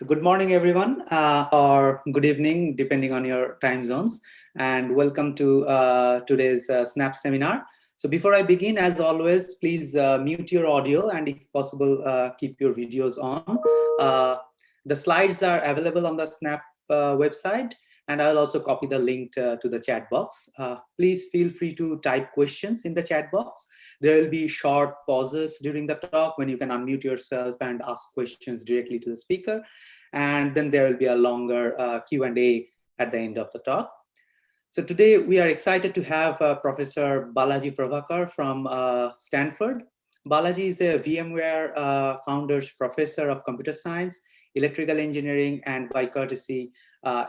So good morning, everyone, or good evening, depending on your time zones, and welcome to today's SNAPP seminar. So before I begin, as always, please mute your audio and if possible, keep your videos on. The slides are available on the SNAPP website, and I'll also copy the link to the chat box. Please feel free to type questions in the chat box. There will be short pauses during the talk when you can unmute yourself and ask questions directly to the speaker. And then there will be a longer Q&A at the end of the talk. So today we are excited to have Professor Balaji Prabhakar from Stanford. Balaji is a VMware Founders Professor of Computer Science, Electrical Engineering, and by courtesy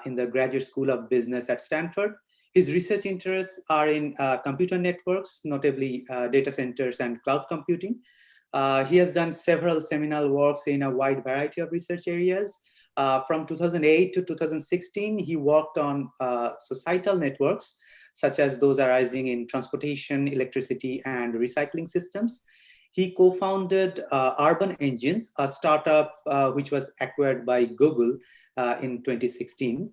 in the Graduate School of Business at Stanford. His research interests are in computer networks, notably data centers and cloud computing. He has done several seminal works in a wide variety of research areas. From 2008 to 2016, he worked on societal networks, such as those arising in transportation, electricity, and recycling systems. He co-founded Urban Engines, a startup which was acquired by Google in 2016.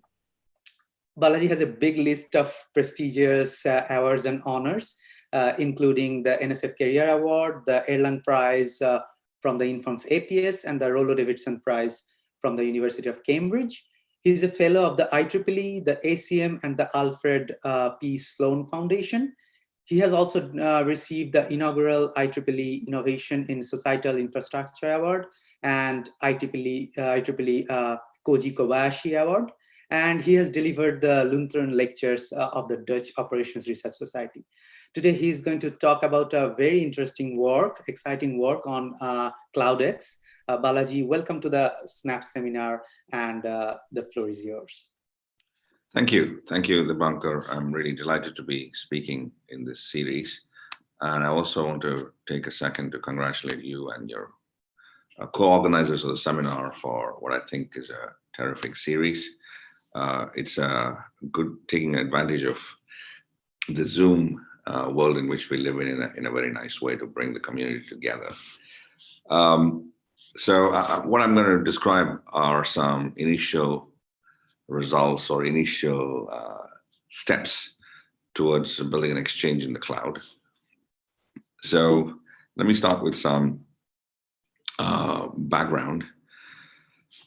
Balaji has a big list of prestigious awards and honors, including the NSF Career Award, the Erlang Prize from the Informs APS, and the Rollo Davidson Prize from the University of Cambridge. He's a fellow of the IEEE, the ACM, and the Alfred P. Sloan Foundation. He has also received the inaugural IEEE Innovation in Societal Infrastructure Award and IEEE Koji Kobayashi Award. And he has delivered the Lunthern Lectures of the Dutch Operations Research Society. Today, he's going to talk about a very interesting work, exciting work on CloudEx. Balaji, welcome to the SNAPP seminar, and the floor is yours. Thank you, Prabhakar. I'm really delighted to be speaking in this series. And I also want to take a second to congratulate you and your co-organizers of the seminar for what I think is a terrific series. It's good taking advantage of the Zoom world in which we live in a very nice way to bring the community together. So what I'm going to describe are some initial results or initial steps towards building an exchange in the cloud. So let me start with some background.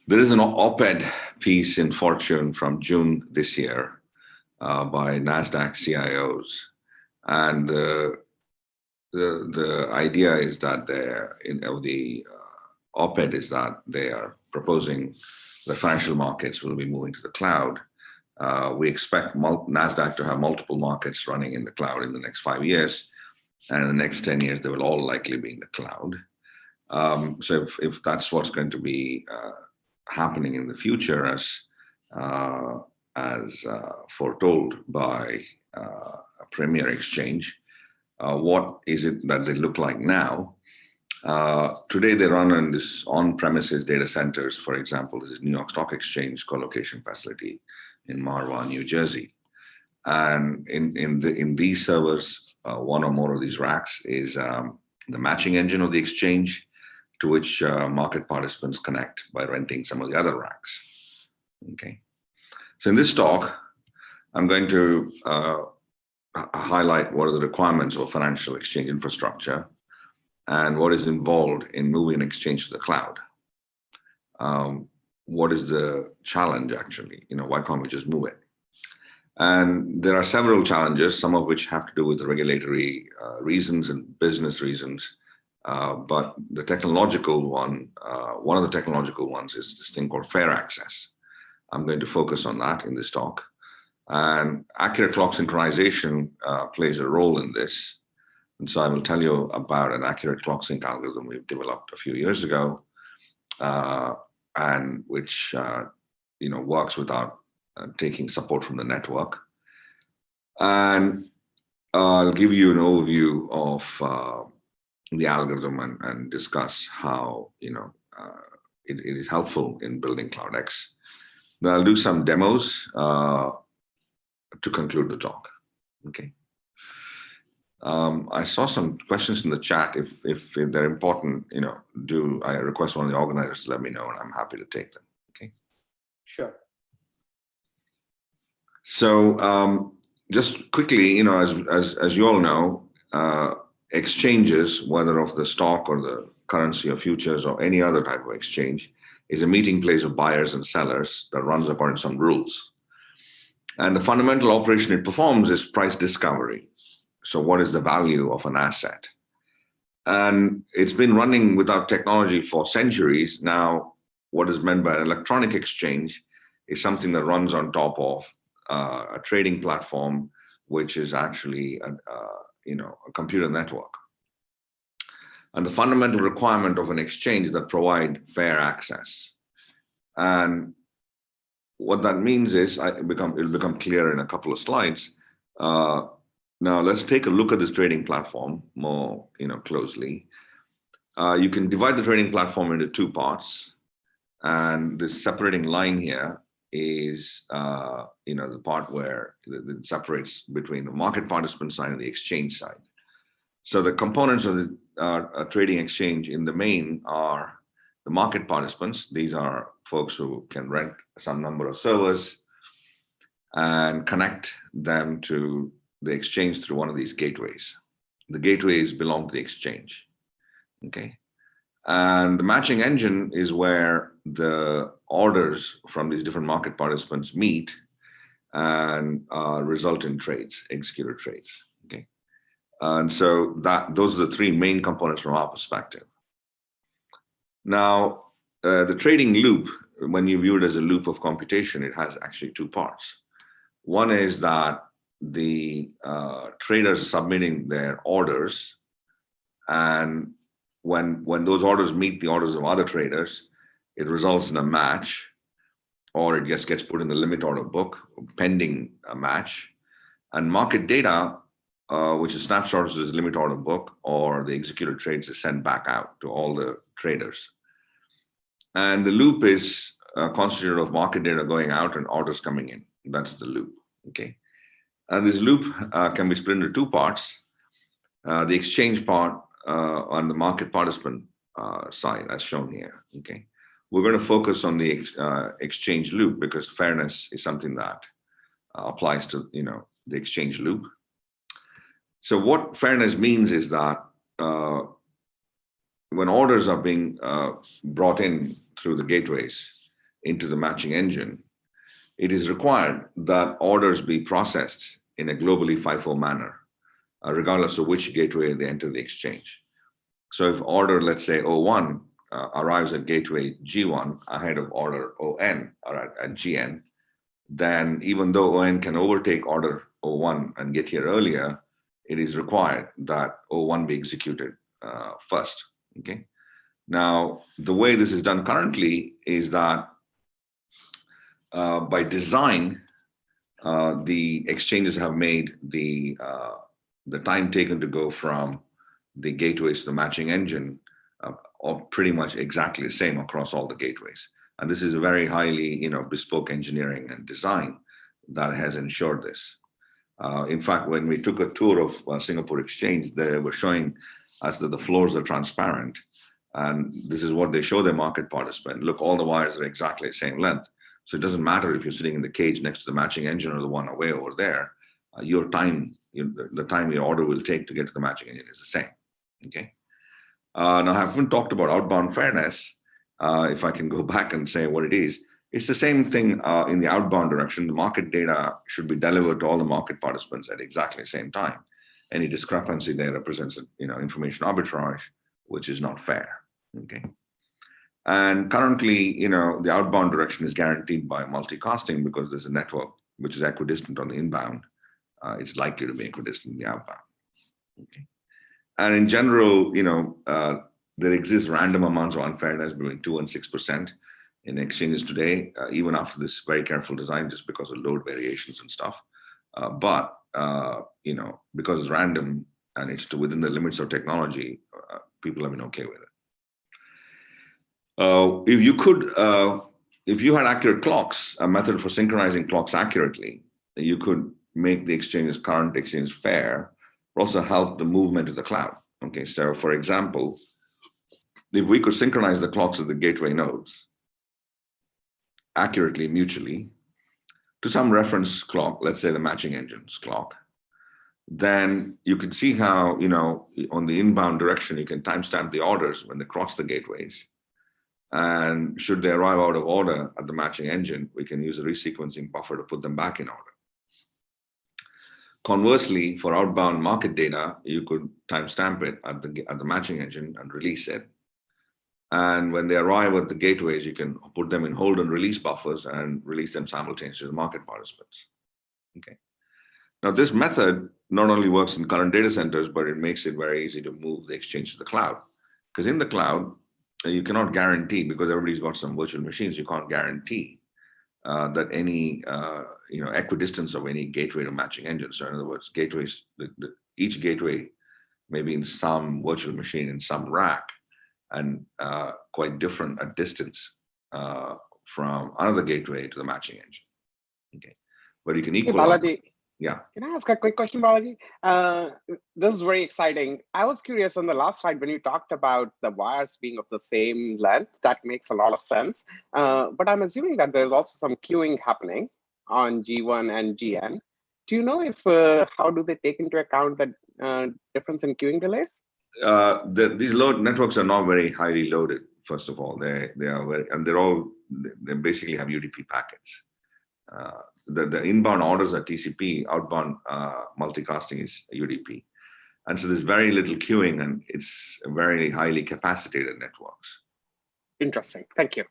There is an op-ed piece in Fortune from June this year by NASDAQ CIOs. And the idea is that the op-ed is that they are proposing the financial markets will be moving to the cloud. We expect NASDAQ to have multiple markets running in the cloud in the next 5 years. And in the next 10 years, they will all likely be in the cloud. So if that's what's going to be happening in the future as foretold by a premier exchange, what is it that they look like now? Today they run on this on-premises data centers. For example, this is New York Stock Exchange co-location facility in Marwa, New Jersey. And in these servers, one or more of these racks is the matching engine of the exchange, to which market participants connect by renting some of the other racks. Okay. So in this talk, I'm going to highlight what are the requirements of financial exchange infrastructure and what is involved in moving an exchange to the cloud. What is the challenge actually? Why can't we just move it? And there are several challenges, some of which have to do with the regulatory reasons and business reasons. But the technological one of the technological ones is this thing called fair access. I'm going to focus on that in this talk. And accurate clock synchronization plays a role in this. And so I will tell you about an accurate clock sync algorithm we've developed a few years ago, and which works without taking support from the network. And I'll give you an overview of the algorithm and discuss how it is helpful in building CloudEx. Then I'll do some demos to conclude the talk. Okay. I saw some questions in the chat. If they're important, I request one of the organizers to let me know, and I'm happy to take them. Okay. Sure. So just quickly, as you all know, exchanges, whether of the stock or the currency or futures or any other type of exchange, is a meeting place of buyers and sellers that runs according to some rules. And the fundamental operation it performs is price discovery. So what is the value of an asset? And it's been running without technology for centuries. Now, what is meant by an electronic exchange is something that runs on top of a trading platform, which is actually a computer network. And the fundamental requirement of an exchange is that provide fair access. And what that means is, it'll become clear in a couple of slides. Now let's take a look at this trading platform more closely. You can divide the trading platform into two parts, and this separating line here is the part where it separates between the market participant side and the exchange side. So the components of the trading exchange in the main are the market participants. These are folks who can rent some number of servers and connect them to the exchange through one of these gateways. The gateways belong to the exchange, okay? And the matching engine is where the orders from these different market participants meet and result in trades, executed trades, okay? And so those are the three main components from our perspective. Now, the trading loop, when you view it as a loop of computation, it has actually two parts. One is that the traders are submitting their orders, and when those orders meet the orders of other traders, it results in a match, or it just gets put in the limit order book pending a match. And market data, which is snapshots of this limit order book or the executed trades, is sent back out to all the traders. And the loop is constituted of market data going out and orders coming in. That's the loop, okay? And this loop can be split into two parts. The exchange part on the market participant side, as shown here, okay? We're going to focus on the exchange loop because fairness is something that applies to the exchange loop. So what fairness means is that when orders are being brought in through the gateways into the matching engine, it is required that orders be processed in a globally FIFO manner, regardless of which gateway they enter the exchange. So if order, let's say O1, arrives at gateway G1 ahead of order ON or at GN, then even though ON can overtake order O1 and get here earlier, it is required that O1 be executed first, okay? Now, the way this is done currently is that by design, the exchanges have made the time taken to go from the gateways to the matching engine are pretty much exactly the same across all the gateways. And this is a very highly bespoke engineering and design that has ensured this. In fact, when we took a tour of Singapore Exchange, they were showing us that the floors are transparent. And this is what they show their market participant. Look, all the wires are exactly the same length. So it doesn't matter if you're sitting in the cage next to the matching engine or the one away over there, your time, the time your order will take to get to the matching engine is the same, okay? Now, I haven't talked about outbound fairness. If I can go back and say what it is, it's the same thing in the outbound direction. The market data should be delivered to all the market participants at exactly the same time. Any discrepancy there represents, information arbitrage, which is not fair, okay? And currently, the outbound direction is guaranteed by multicasting because there's a network which is equidistant on the inbound. It's likely to be equidistant in the outbound, okay? And in general, there exists random amounts of unfairness between 2 and 6% in exchanges today, even after this very careful design, just because of load variations and stuff. But because it's random and it's within the limits of technology, people have been okay with it. If you had accurate clocks, a method for synchronizing clocks accurately, you could make the current exchange fair, but also help the movement to the cloud. Okay, so for example, if we could synchronize the clocks of the gateway nodes, accurately mutually to some reference clock, let's say the matching engine's clock, then you can see how, on the inbound direction, you can timestamp the orders when they cross the gateways. And should they arrive out of order at the matching engine, we can use a resequencing buffer to put them back in order. Conversely, for outbound market data, you could timestamp it at the matching engine and release it. And when they arrive at the gateways, you can put them in hold and release buffers and release them simultaneously to the market participants. Okay. Now, this method not only works in current data centers, but it makes it very easy to move the exchange to the cloud. Because in the cloud, you cannot guarantee, because everybody's got some virtual machines, you can't guarantee that any equidistance of any gateway to matching engine. So in other words, gateways, each gateway may be in some virtual machine in some rack, and quite different at distance from another gateway to the matching engine. Okay, but you can equal. Hey, Balaji, yeah. Can I ask a quick question, Balaji? This is very exciting. I was curious on the last slide when you talked about the wires being of the same length. That makes a lot of sense. But I'm assuming that there's also some queuing happening on G1 and GN. Do you know if how do they take into account the difference in queuing delays? These networks are not very highly loaded. First of all, they are very, and they basically have UDP packets. The inbound orders are TCP, outbound multicasting is UDP, and so there's very little queuing, and it's very highly capacitated networks. Interesting. Thank you.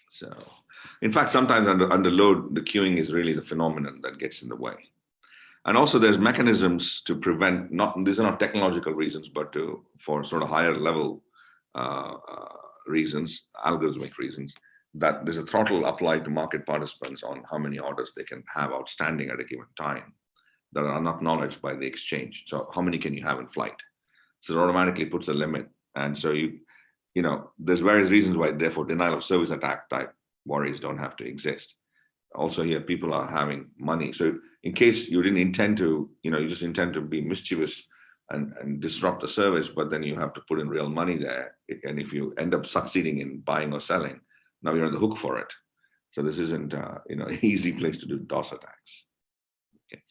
So, in fact, sometimes under load, the queuing is really the phenomenon that gets in the way. And also there's mechanisms to prevent, these are not technological reasons, but for sort of higher level reasons, algorithmic reasons, that there's a throttle applied to market participants on how many orders they can have outstanding at a given time that are unacknowledged by the exchange. So how many can you have in flight? So it automatically puts a limit. And so there's various reasons why, therefore, denial of service attack type worries don't have to exist. Also here, people are having money. So in case you didn't intend to, you just intend to be mischievous and disrupt the service, but then you have to put in real money there. And if you end up succeeding in buying or selling, now you're on the hook for it. So this isn't, an easy place to do DOS attacks. Okay.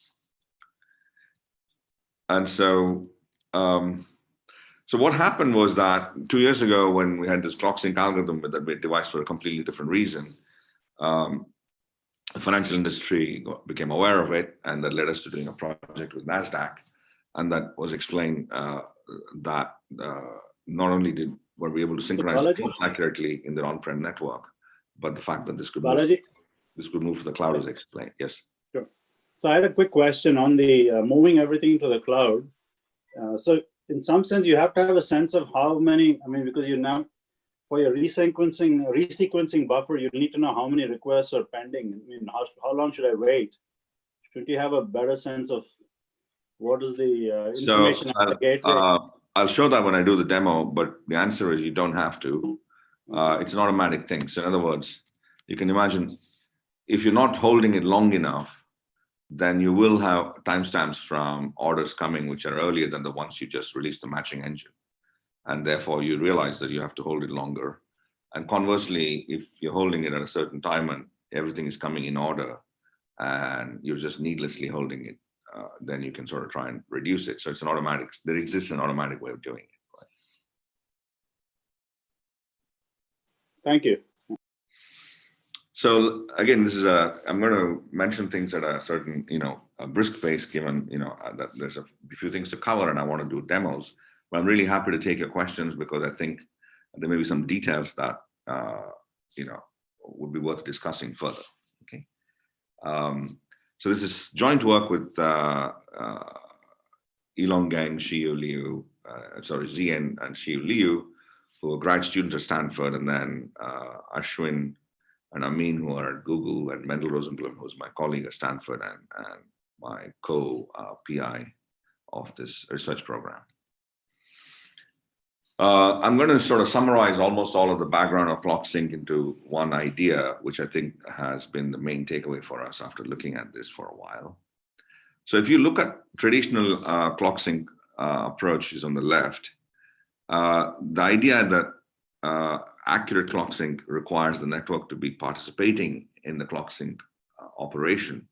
And so, so what happened was that 2 years ago, when we had this clock sync algorithm that we devised for a completely different reason, the financial industry became aware of it, and that led us to doing a project with NASDAQ. And that was explained that not only were we able to synchronize accurately in their on-prem network, but the fact that this could move to the cloud is explained. Yes. Sure. So I had a quick question on the moving everything to the cloud. So in some sense, you have to have a sense of how many, because you now, for your resequencing buffer, you need to know how many requests are pending. How long should I wait? Shouldn't you have a better sense of what is the information at the gateway? I'll show that when I do the demo, but the answer is you don't have to. It's an automatic thing. So in other words, you can imagine if you're not holding it long enough, then you will have timestamps from orders coming which are earlier than the ones you just released the matching engine. And therefore you realize that you have to hold it longer. And conversely, if you're holding it at a certain time and everything is coming in order and you're just needlessly holding it, then you can sort of try and reduce it. So it's an automatic, there exists an automatic way of doing it. Right? Thank you. So again, this is I'm going to mention things at a certain, a brisk pace, given, that there's a few things to cover and I want to do demos. But I'm really happy to take your questions because I think there may be some details that, would be worth discussing further. Okay. So this is joint work with Ilong Gang, Shiyu Liu, Zien and Shiyu Liu, who are grad students at Stanford, and then Ashwin and Amin, who are at Google, and Mendel Rosenblum, who's my colleague at Stanford and my co-PI of this research program. I'm going to sort of summarize almost all of the background of clock sync into one idea, which I think has been the main takeaway for us after looking at this for a while. So if you look at traditional clock sync approaches on the left, the idea that accurate clock sync requires the network to be participating in the clock sync operation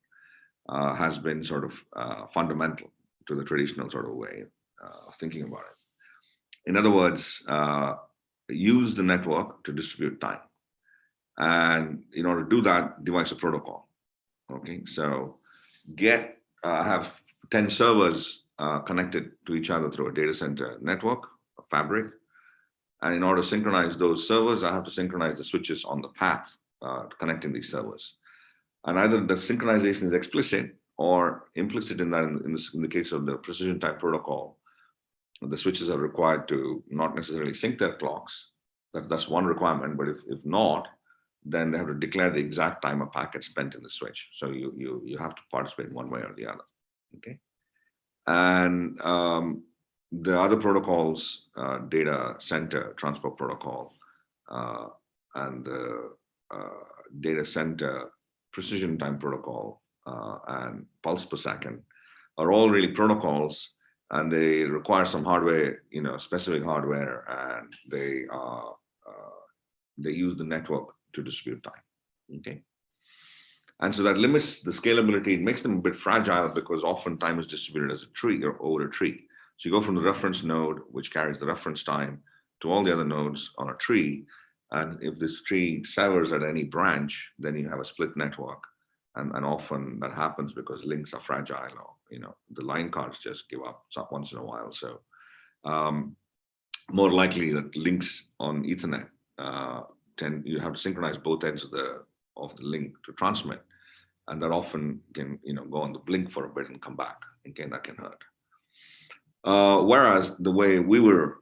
has been sort of fundamental to the traditional sort of way of thinking about it. In other words, use the network to distribute time. And in order to do that, devise a protocol. Okay, so have 10 servers connected to each other through a data center network, a fabric. And in order to synchronize those servers, I have to synchronize the switches on the path connecting these servers. And either the synchronization is explicit or implicit in that. In the case of the precision time protocol, the switches are required to not necessarily sync their clocks. That's one requirement. But if not, then they have to declare the exact time a packet spent in the switch. So you have to participate in one way or the other. Okay. And the other protocols, data center transport protocol, and the data center precision time protocol, and pulse per second, are all really protocols, and they require some hardware, specific hardware, and they use the network to distribute time. Okay. And so that limits the scalability. It makes them a bit fragile because often time is distributed as a tree or over a tree. So you go from the reference node, which carries the reference time, to all the other nodes on a tree. And if this tree severs at any branch, then you have a split network. And often that happens because links are fragile, or the line cards just give up once in a while. So more likely that links on Ethernet you have to synchronize both ends of the link to transmit, and that often can go on the blink for a bit and come back. Again, that can hurt. Whereas the way we were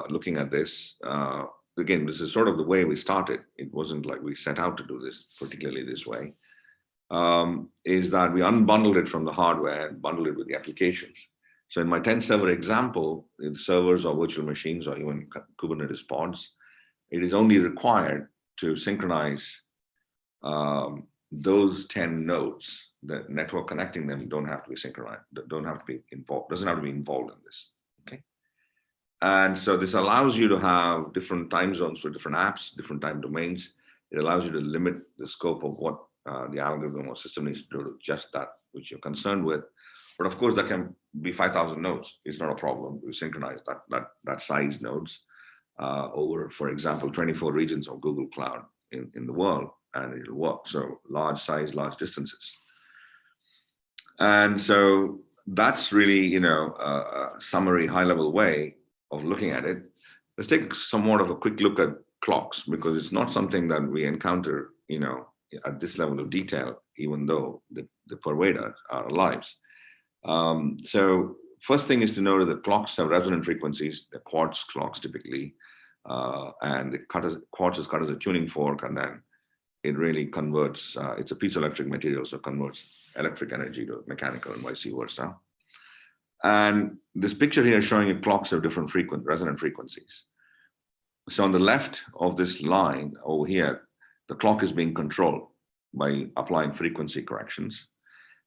looking at this, again, this is sort of the way we started. It wasn't like we set out to do this particularly this way. Is that we unbundled it from the hardware and bundled it with the applications. So in my 10 server example, in servers or virtual machines or even Kubernetes pods, it is only required to synchronize those 10 nodes. The network connecting them don't have to be synchronized, don't have to be involved, doesn't have to be involved in this. Okay. And so this allows you to have different time zones for different apps, different time domains. It allows you to limit the scope of what the algorithm or system needs to do to just that which you're concerned with. But of course, that can be 5,000 nodes. It's not a problem. We synchronize that size nodes over, for example, 24 regions of Google Cloud in the world, and it'll work. So large size, large distances. And so that's really, a summary high-level way of looking at it. Let's take somewhat of a quick look at clocks, because it's not something that we encounter, at this level of detail, even though they pervade our lives. So first thing is to know that clocks have resonant frequencies. They're quartz clocks typically, and the quartz is cut as a tuning fork, and then it really converts. It's a piezoelectric material, so it converts electric energy to mechanical and vice versa. And this picture here is showing you clocks have different resonant frequencies. So on the left of this line over here, the clock is being controlled by applying frequency corrections.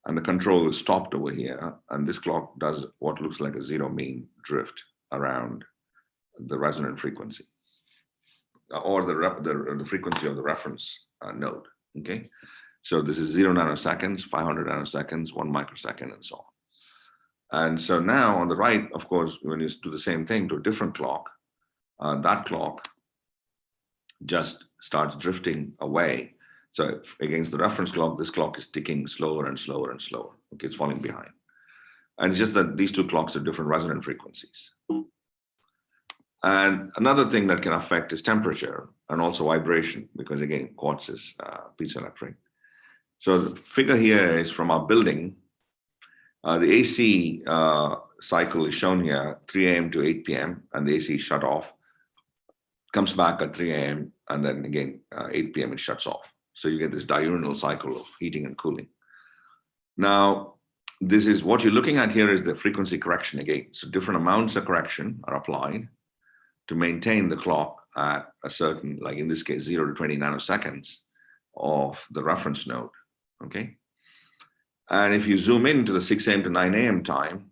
And the control is stopped over here. And this clock does what looks like a zero mean drift around the resonant frequency, or the frequency of the reference node. Okay. So this is 0 nanoseconds, 500 nanoseconds, 1 microsecond, and so on. And so now on the right, of course, when you do the same thing to a different clock, that clock just starts drifting away. So against the reference clock, this clock is ticking slower and slower and slower. Okay, it's falling behind. And it's just that these two clocks have different resonant frequencies. And another thing that can affect is temperature and also vibration, because again, quartz is piezoelectric. So the figure here is from our building. The AC cycle is shown here, 3 a.m. to 8 p.m. and the AC is shut off, comes back at 3 a.m. and then again, 8 p.m. it shuts off. So you get this diurnal cycle of heating and cooling. Now, this is what you're looking at here is the frequency correction again. So different amounts of correction are applied to maintain the clock at a certain, like in this case, 0 to 20 nanoseconds of the reference node, okay? And if you zoom into the 6 a.m. to 9 a.m. time,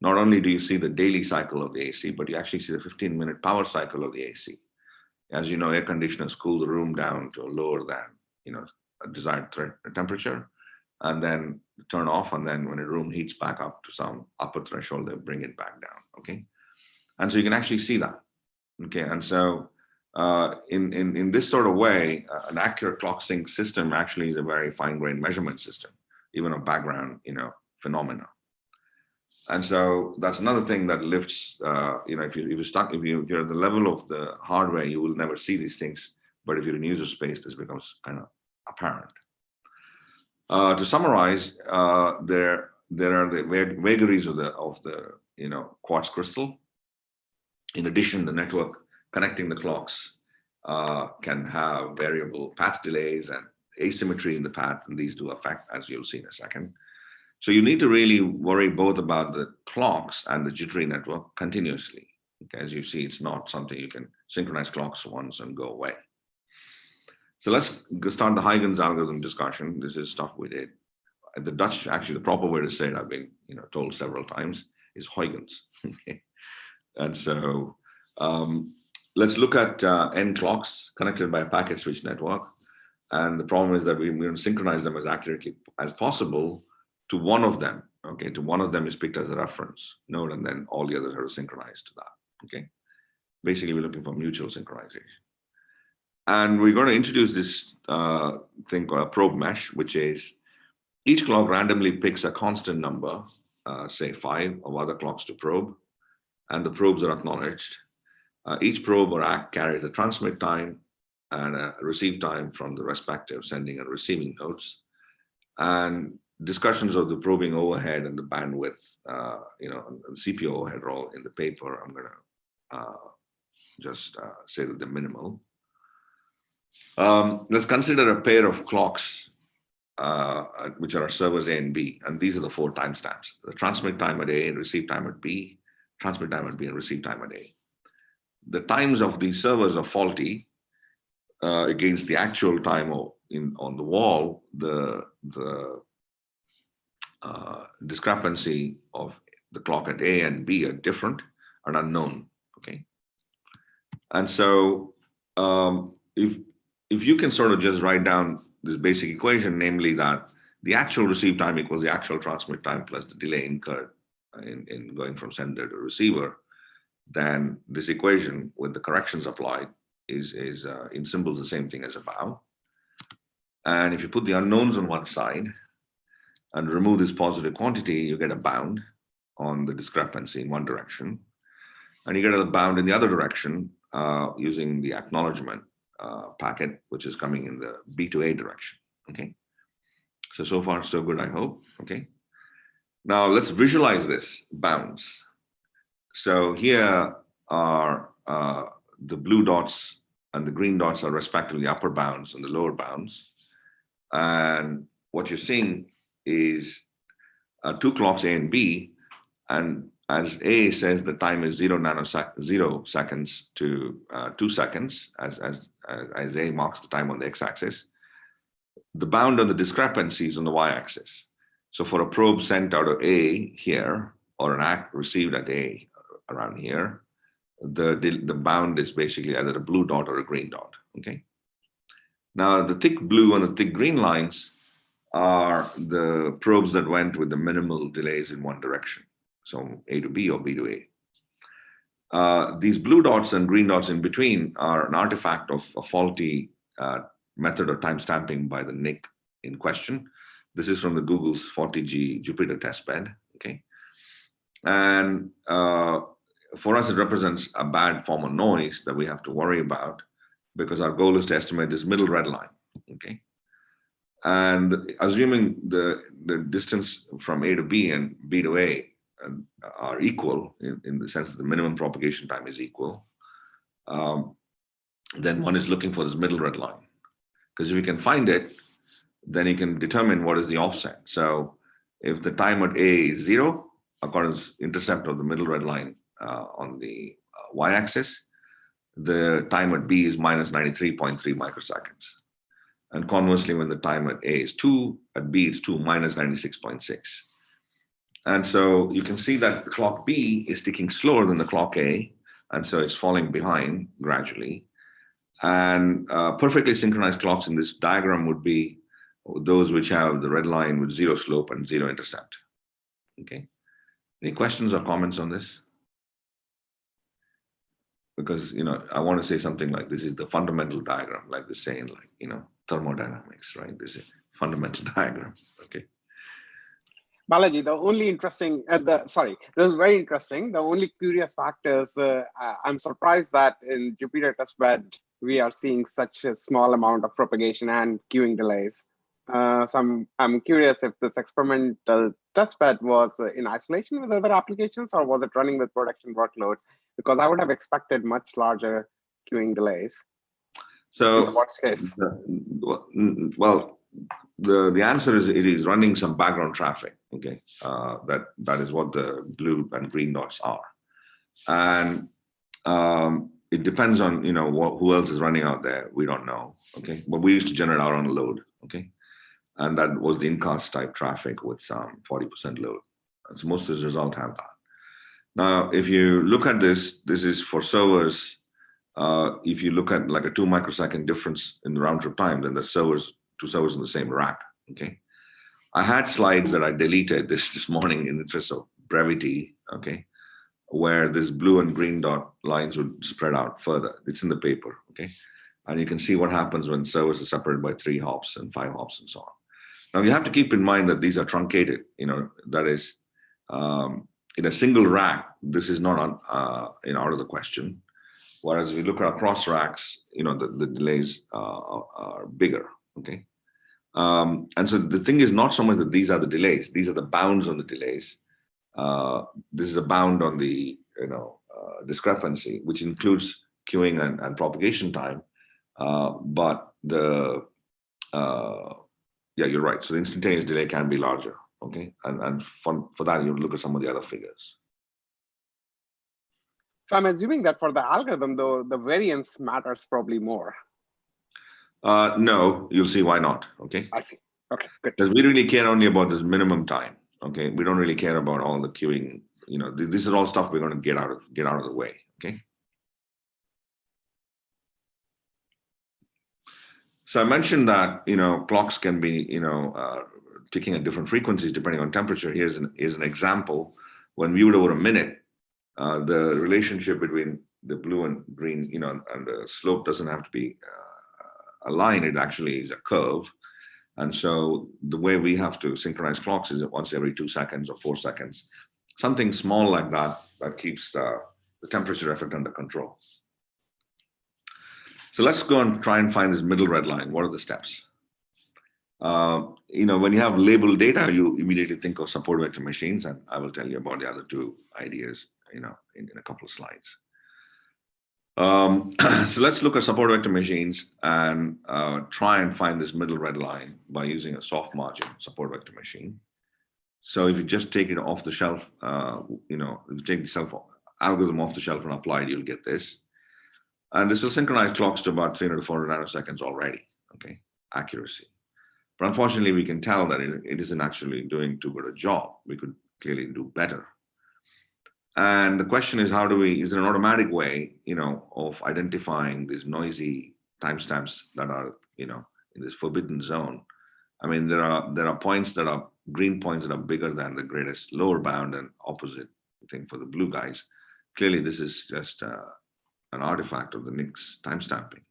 not only do you see the daily cycle of the AC, but you actually see the 15-minute power cycle of the AC. As you know, air conditioners cool the room down to lower than a desired temperature, and then turn off, and then when a room heats back up to some upper threshold, they bring it back down. Okay, and so you can actually see that. Okay, and so in this sort of way, an accurate clock sync system actually is a very fine-grained measurement system, even of background phenomena. And so that's another thing that lifts. If you're at the level of the hardware, you will never see these things. But if you're in user space, this becomes kind of apparent. To summarize, there are the vagaries of the quartz crystal. In addition, the network connecting the clocks can have variable path delays and asymmetry in the path, and these do affect, as you'll see in a second. So you need to really worry both about the clocks and the jittery network continuously. Okay, as you see, it's not something you can synchronize clocks once and go away. So let's start the Hyuns algorithm discussion. This is stuff we did. The Dutch, actually, the proper way to say it, I've been told several times, is Hyuns. Okay. And so let's look at n clocks connected by a packet switch network. And the problem is that we're going to synchronize them as accurately as possible to one of them. Okay, to one of them is picked as a reference node, and then all the others are synchronized to that. Okay, basically we're looking for mutual synchronization. And we're going to introduce this thing called a probe mesh, which is each clock randomly picks a constant number, say 5 of other clocks to probe, and the probes are acknowledged. Each probe or act carries a transmit time and a receive time from the respective sending and receiving nodes. And discussions of the probing overhead and the bandwidth, and CPU overhead are all in the paper. I'm going to just say that they're minimal. Let's consider a pair of clocks, which are our servers A and B, and these are the 4 timestamps: the transmit time at A and receive time at B, transmit time at B and receive time at A. The times of these servers are faulty against the actual time on the wall. The discrepancy of the clock at A and B are different and unknown. Okay, and so if you can sort of just write down this basic equation, namely that the actual receive time equals the actual transmit time plus the delay incurred in going from sender to receiver, then this equation with the corrections applied is in symbols the same thing as above. And if you put the unknowns on one side and remove this positive quantity, you get a bound on the discrepancy in one direction, and you get a bound in the other direction using the acknowledgement packet, which is coming in the B to A direction. Okay, so far so good, I hope. Okay, now let's visualize this bounds. So here are the blue dots and the green dots are respectively upper bounds and the lower bounds. And what you're seeing is 2 clocks A and B, and as A says the time is 0 seconds to 2 seconds, as A marks the time on the x-axis. The bound on the discrepancy is on the y-axis. So for a probe sent out of A here, or an act received at A around here, the bound is basically either a blue dot or a green dot. Okay. Now the thick blue and the thick green lines are the probes that went with the minimal delays in one direction. So A to B or B to A. These blue dots and green dots in between are an artifact of a faulty method of timestamping by the NIC in question. This is from the Google's 40G Jupyter testbed. Okay, and for us, it represents a bad form of noise that we have to worry about because our goal is to estimate this middle red line. Okay, and assuming the distance from A to B and B to A are equal in the sense that the minimum propagation time is equal, then one is looking for this middle red line. Because if you can find it, then you can determine what is the offset. So if the time at A is 0, according to the intercept of the middle red line on the y-axis, the time at B is minus 93.3 microseconds. And conversely, when the time at A is 2, at B it's 2, minus 96.6. And so you can see that the clock B is ticking slower than the clock A, and so it's falling behind gradually. And perfectly synchronized clocks in this diagram would be those which have the red line with zero slope and zero intercept. Okay. Any questions or comments on this? Because, I want to say something like this is the fundamental diagram, like they say in thermodynamics, right? This is a fundamental diagram. Okay. Balaji, the only interesting, this is very interesting. The only curious fact is I'm surprised that in Jupyter testbed, we are seeing such a small amount of propagation and queuing delays. So I'm curious if this experimental testbed was in isolation with other applications, or was it running with production workloads? Because I would have expected much larger queuing delays. So, in the worst case. Well, the answer is it is running some background traffic. Okay, that is what the blue and green dots are, and it depends on who else is running out there. We don't know. Okay, but we used to generate our own load. Okay. And that was the incast type traffic with some 40% load. And so most of the results have that. Now, if you look at this is for servers. If you look at like a 2 microsecond difference in the round trip time, then the two servers in the same rack. Okay. I had slides that I deleted this morning in the interest of brevity. Okay. Where this blue and green dot lines would spread out further. It's in the paper. Okay. And you can see what happens when servers are separated by 3 hops and 5 hops and so on. Now you have to keep in mind that these are truncated, that is in a single rack, this is not out of the question. Whereas if we look at across racks, the delays are bigger, okay? And so the thing is not so much that these are the delays, these are the bounds on the delays. This is a bound on the, discrepancy, which includes queuing and propagation time. But yeah, you're right. So the instantaneous delay can be larger, okay? And for that, you look at some of the other figures. So I'm assuming that for the algorithm, though, the variance matters probably more. No, you'll see why not, okay? I see. Okay, good. Because we really care only about this minimum time, okay? We don't really care about all the queuing. This is all stuff we're going to get out of the way, okay? So I mentioned that clocks can be ticking at different frequencies depending on temperature. Here's an example. When viewed over a minute, the relationship between the blue and green, and the slope doesn't have to be a line. It actually is a curve. And so the way we have to synchronize clocks is once every 2 seconds or 4 seconds, something small like that keeps the temperature effect under control. So let's go and try and find this middle red line. What are the steps? When you have labeled data, you immediately think of support vector machines, and I will tell you about the other two ideas, in a couple of slides. So let's look at support vector machines and try and find this middle red line by using a soft margin support vector machine. So if you just take it off the shelf, if you take the algorithm off the shelf and apply it, you'll get this. And this will synchronize clocks to about 300 to 400 nanoseconds already, okay, accuracy. But unfortunately, we can tell that it isn't actually doing too good a job. We could clearly do better. And the question is, is there an automatic way, of identifying these noisy timestamps that are, in this forbidden zone? I mean, there are points that are green points that are bigger than the greatest lower bound, and opposite thing for the blue guys. Clearly, this is just an artifact of the NIC's timestamping.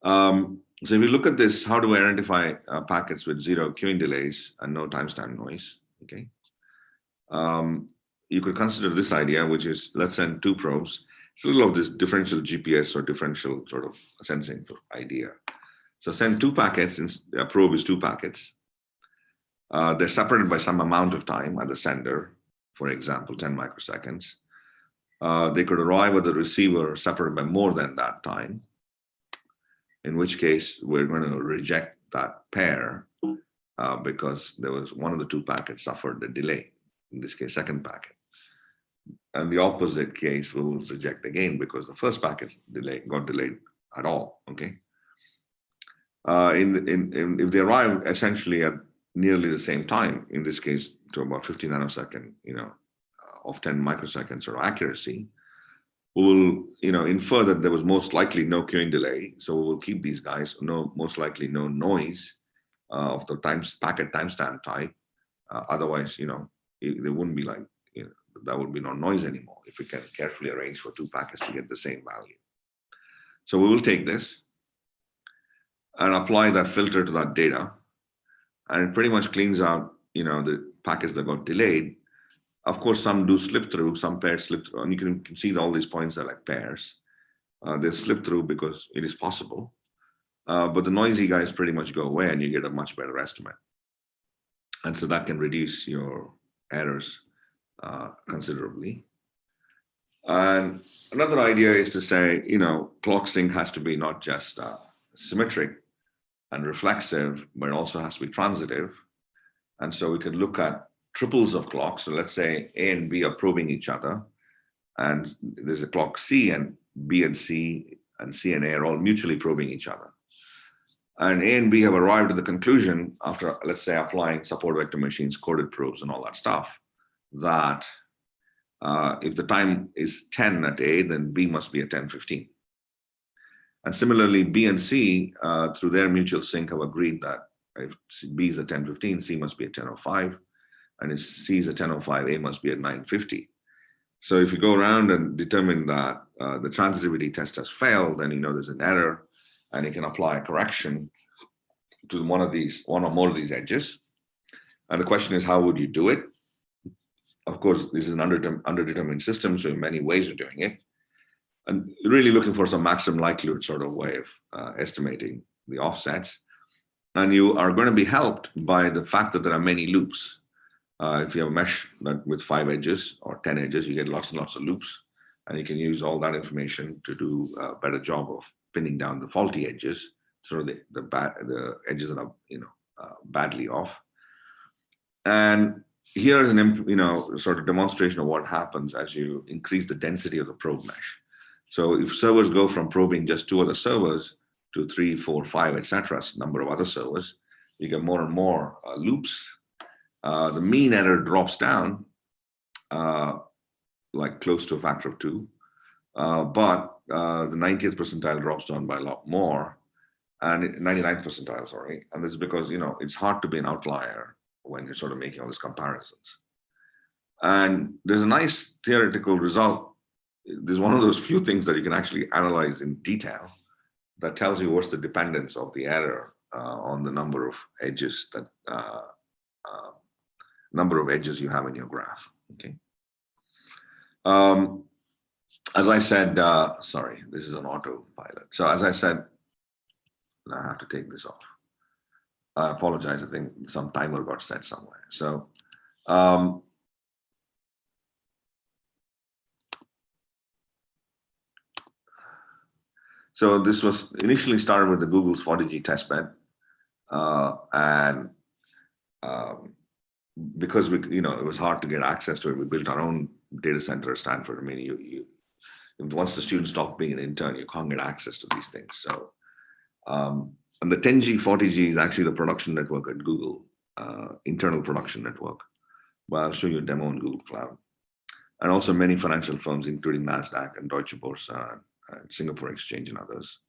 So if you look at this, how do we identify packets with 0 queuing delays and no timestamp noise? Okay. You could consider this idea, which is let's send 2 probes. It's a little of this differential GPS or differential sort of sensing idea. So send 2 packets, and a probe is 2 packets. They're separated by some amount of time at the sender, for example, 10 microseconds. They could arrive at the receiver separated by more than that time, in which case we're going to reject that pair because there was one of the 2 packets suffered a delay, in this case, second packet. And the opposite case will reject again because the first packet got delayed at all, okay? If they arrive essentially at nearly the same time, in this case, to about 50 nanosecond, of 10 microseconds or accuracy, we will, infer that there was most likely no queuing delay. So we will keep these guys, most likely no noise of the packet timestamp type. Otherwise, there wouldn't be there would be no noise anymore if we can carefully arrange for two packets to get the same value. So we will take this and apply that filter to that data, and it pretty much cleans out, the packets that got delayed. Of course, some do slip through, some pairs slip through, and you can see all these points are like pairs. They slip through because it is possible, but the noisy guys pretty much go away, and you get a much better estimate. And so that can reduce your errors considerably. And another idea is to say, clock sync has to be not just symmetric and reflexive, but it also has to be transitive. And so we could look at triples of clocks. So let's say A and B are probing each other, and there's a clock C, and B and C and A are all mutually probing each other. And A and B have arrived at the conclusion after, let's say, applying support vector machines, coded probes, and all that stuff, that if the time is 10 at A, then B must be at 10:15. And similarly, B and C, through their mutual sync, have agreed that if B is at 10:15, C must be at 10:05. And if C is at 10:05, A must be at 9:50. So if you go around and determine that the transitivity test has failed, then there's an error, and you can apply a correction to one or more of these edges. And the question is, how would you do it? Of course, this is an underdetermined system, so many ways of doing it. And you're really looking for some maximum likelihood sort of way of estimating the offsets. And you are going to be helped by the fact that there are many loops. If you have a mesh with 5 edges or 10 edges, you get lots and lots of loops, and you can use all that information to do a better job of pinning down the faulty edges, through the edges that are badly off. And here is an sort of demonstration of what happens as you increase the density of the probe mesh. So if servers go from probing just 2 other servers to 3, 4, 5, etc., number of other servers, you get more and more loops. The mean error drops down like close to a factor of 2, but the 90th percentile drops down by a lot more, and 99th percentile, sorry. And this is because it's hard to be an outlier when you're sort of making all these comparisons. And there's a nice theoretical result. There's one of those few things that you can actually analyze in detail that tells you what's the dependence of the error on the number of edges you have in your graph. Okay. As I said, sorry, this is an autopilot. So as I said, I have to take this off. I apologize. I think some timer got set somewhere. So so this was initially started with the Google's 40G testbed, and because it was hard to get access to it, we built our own data center at Stanford. I mean, once the student stopped being an intern, you can't get access to these things. So, and the 10G, 40G is actually the production network at Google, internal production network. Well, I'll show you a demo on Google Cloud. And also many financial firms, including NASDAQ and Deutsche Börse and Singapore Exchange and others.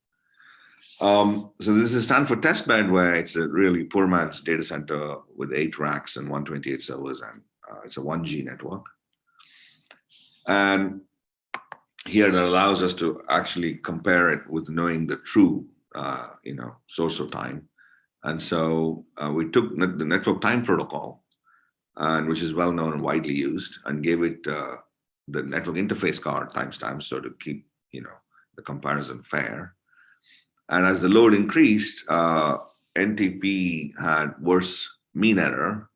So this is a Stanford testbed where it's a really poor man's data center with 8 racks and 128 servers, and it's a 1G network. And here that allows us to actually compare it with knowing the true, source of time. And so we took the network time protocol, and which is well known and widely used, and gave it the network interface card timestamps, so to keep the comparison fair. And as the load increased, NTP had worse mean error,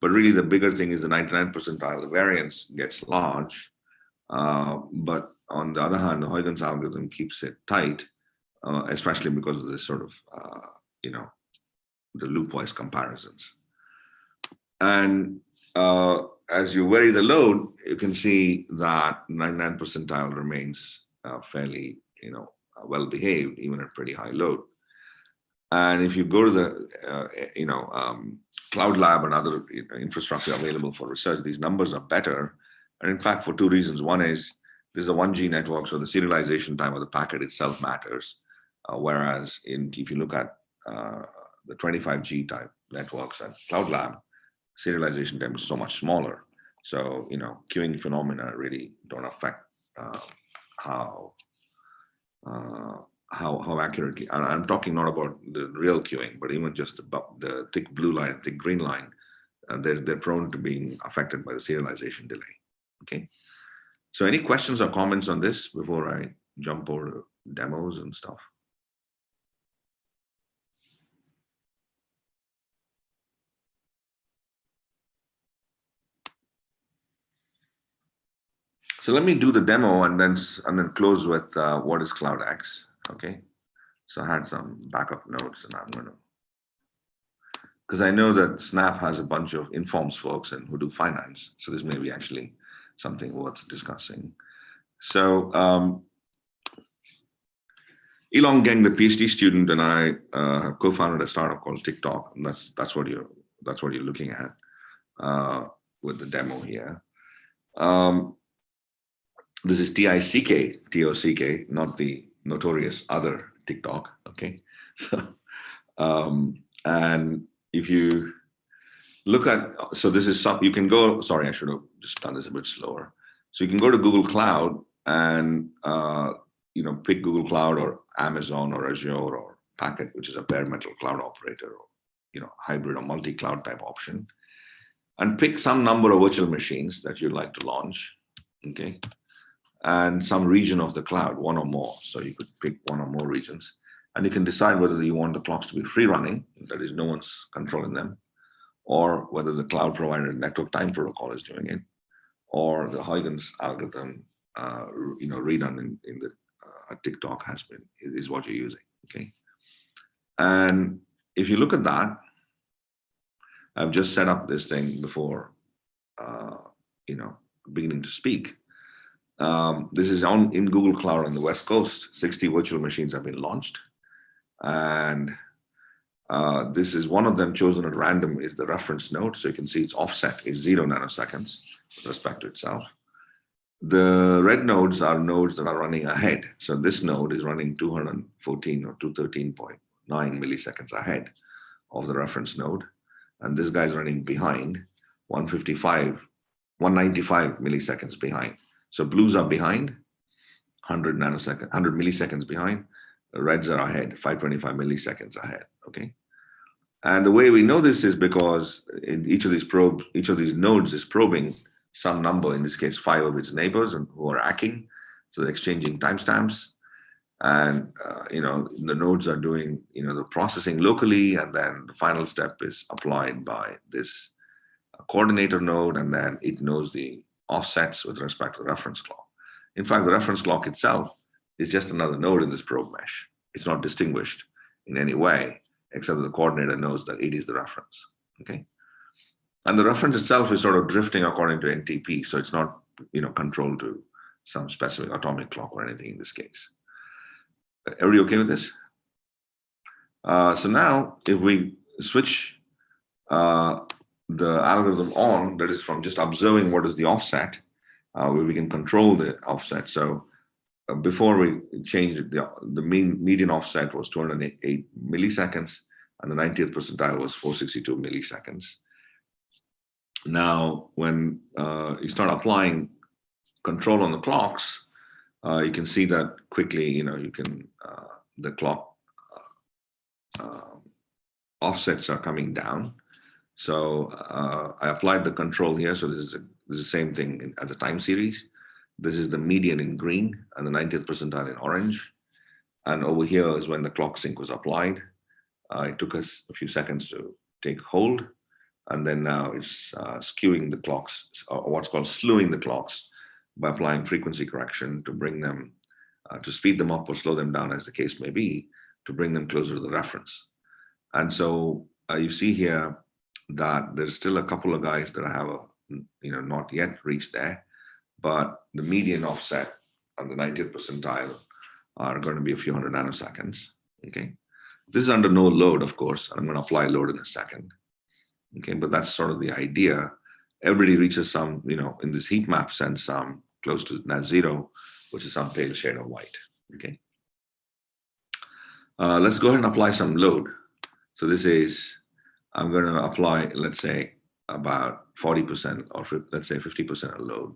but really the bigger thing is the 99th percentile. The variance gets large, but on the other hand, the Hyuns algorithm keeps it tight, especially because of this sort of, the loop-wise comparisons. And as you vary the load, you can see that 99th percentile remains fairly, well behaved, even at pretty high load. And if you go to the, Cloud Lab and other infrastructure available for research, these numbers are better. And in fact, for 2 reasons. One is This is a 1G network, so the serialization time of the packet itself matters. Whereas if you look at the 25G type networks at Cloud Lab, serialization time is so much smaller. So, queuing phenomena really don't affect how accurately. And I'm talking not about the real queuing, but even just the thick blue line, thick green line, they're prone to being affected by the serialization delay. Okay. So any questions or comments on this before I jump over to demos and stuff? So let me do the demo and then close with what is CloudEx. Okay. So I had some backup notes, and I'm going to, because I know that SNAPP has a bunch of informs folks and who do finance. So this may be actually something worth discussing. So Elon Geng, the PhD student, and I have co-founded a startup called TikTok, and that's what you're looking at with the demo here. This is TICK, not the notorious other TikTok. Okay, so and if you look at, so this is you can go. Sorry, I should have just done this a bit slower. So you can go to Google Cloud and pick Google Cloud or Amazon or Azure or Packet, which is a bare metal cloud operator, or hybrid or multi-cloud type option, and pick some number of virtual machines that you'd like to launch. Okay. And some region of the cloud, one or more. So you could pick one or more regions, and you can decide whether you want the clocks to be free running, that is, no one's controlling them, or whether the cloud provider network time protocol is doing it, or the Hyuns algorithm, redone in the TikTok is what you're using. Okay. And if you look at that, I've just set up this thing before, beginning to speak. This is in Google Cloud on the West Coast. 60 virtual machines have been launched. And this is one of them chosen at random is the reference node. So you can see its offset is 0 nanoseconds with respect to itself. The red nodes are nodes that are running ahead. So this node is running 214 or 213.9 milliseconds ahead of the reference node. And this guy's running behind 195 milliseconds behind. So blues are behind, 100 milliseconds behind. The reds are ahead, 525 milliseconds ahead. Okay. And the way we know this is because in each of these nodes is probing some number, in this case, 5 of its neighbors, and who are hacking. So they're exchanging timestamps. And the nodes are doing the processing locally, and then the final step is applied by this coordinator node, and then it knows the offsets with respect to the reference clock. In fact, the reference clock itself is just another node in this probe mesh. It's not distinguished in any way, except that the coordinator knows that it is the reference. Okay, and the reference itself is sort of drifting according to NTP, so it's not controlled to some specific atomic clock or anything in this case. Everybody okay with this? So now, if we switch the algorithm on, that is from just observing what is the offset, where we can control the offset. So before we changed it, the median offset was 208 milliseconds, and the 90th percentile was 462 milliseconds. Now, when you start applying control on the clocks, you can see that quickly, you can, the clock offsets are coming down. So I applied the control here. So this is the same thing as a time series. This is the median in green and the 90th percentile in orange. And over here is when the clock sync was applied. It took us a few seconds to take hold. And then now it's skewing the clocks, or what's called slewing the clocks, by applying frequency correction to bring them, to speed them up or slow them down, as the case may be, to bring them closer to the reference. And so you see here that there's still a couple of guys that have not yet reached there, but the median offset on the 90th percentile are going to be a few hundred nanoseconds. Okay, this is under no load, of course. I'm going to apply load in a second. Okay, but that's sort of the idea. Everybody reaches some, in this heat map sense, some close to net zero, which is some pale shade of white. Okay. Let's go ahead and apply some load. So this is, I'm going to apply, let's say, about 40% or let's say 50% of load.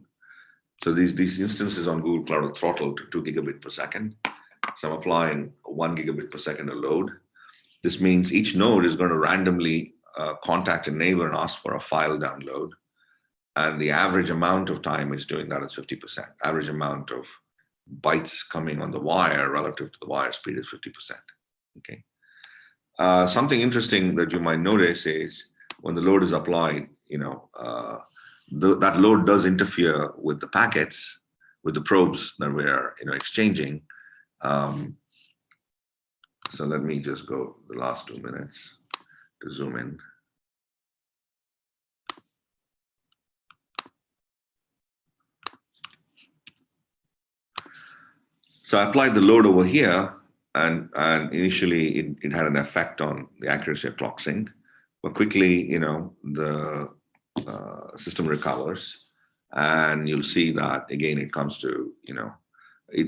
So these instances on Google Cloud are throttled to 2 gigabit per second. So I'm applying 1 gigabit per second of load. This means each node is going to randomly contact a neighbor and ask for a file download. And the average amount of time it's doing that is 50%. Average amount of bytes coming on the wire relative to the wire speed is 50%. Okay. Something interesting that you might notice is when the load is applied, that load does interfere with the packets, with the probes that we're exchanging. So let me just go the last 2 minutes to zoom in. So I applied the load over here, and initially it had an effect on the accuracy of clock sync, but quickly, the system recovers, and you'll see that again it comes to,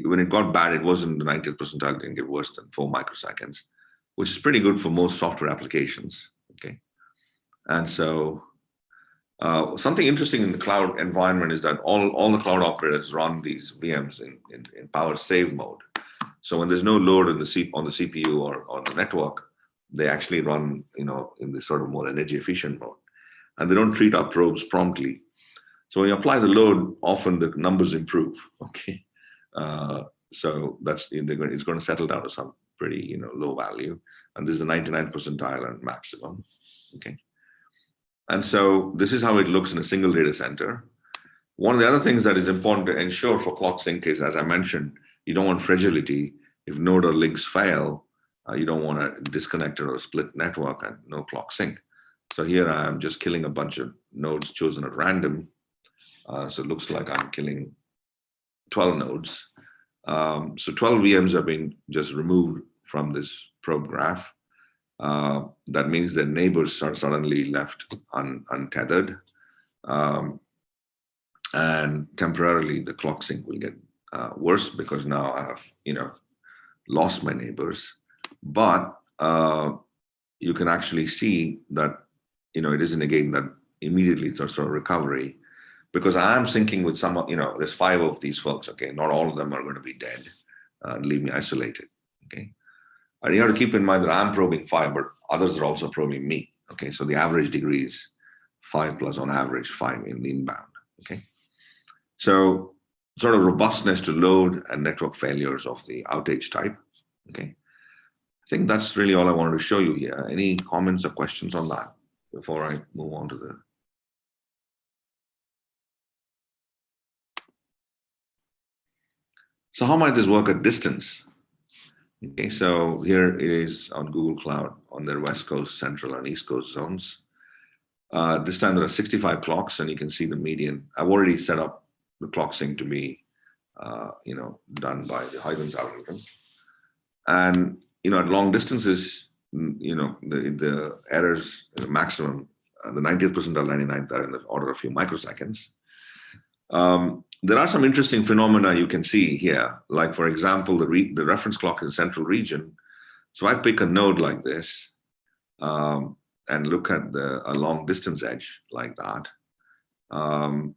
when it got bad, it wasn't the 90th percentile, it didn't get worse than 4 microseconds, which is pretty good for most software applications. Okay, and so something interesting in the cloud environment is that all the cloud operators run these VMs in power save mode. So when there's no load on the CPU or on the network, they actually run in this sort of more energy efficient mode, and they don't treat our probes promptly. So when you apply the load, often the numbers improve. Okay, so it's going to settle down to some pretty low value, and this is the 99th percentile and maximum. Okay. And so this is how it looks in a single data center. One of the other things that is important to ensure for clock sync is, as I mentioned, you don't want fragility. If node or links fail, you don't want a disconnected or split network and no clock sync. So here I am just killing a bunch of nodes chosen at random. So it looks like I'm killing 12 nodes. So 12 VMs have been just removed from this probe graph. That means their neighbors are suddenly left untethered, and temporarily the clock sync will get worse because now I have lost my neighbors. But you can actually see that it isn't again that immediately it's a sort of recovery, because I am syncing with some there's 5 of these folks. Okay, not all of them are going to be dead and leave me isolated. Okay. And you have to keep in mind that I'm probing 5, but others are also probing me. Okay, so the average degree is 5 plus on average 5 in the inbound. Okay, so sort of robustness to load and network failures of the outage type. Okay, I think that's really all I wanted to show you here. Any comments or questions on that before I move on to the... So how might this work at distance? Okay, so here it is on Google Cloud on their West Coast, Central, and East Coast zones. This time there are 65 clocks, and you can see the median. I've already set up the clock sync to be, done by the Hyuns algorithm. And at long distances, the errors, the maximum, the 90th percentile, 99th are in the order of a few microseconds. There are some interesting phenomena you can see here, like, for example, the reference clock in the central region. So I pick a node like this and look at a long distance edge like that, and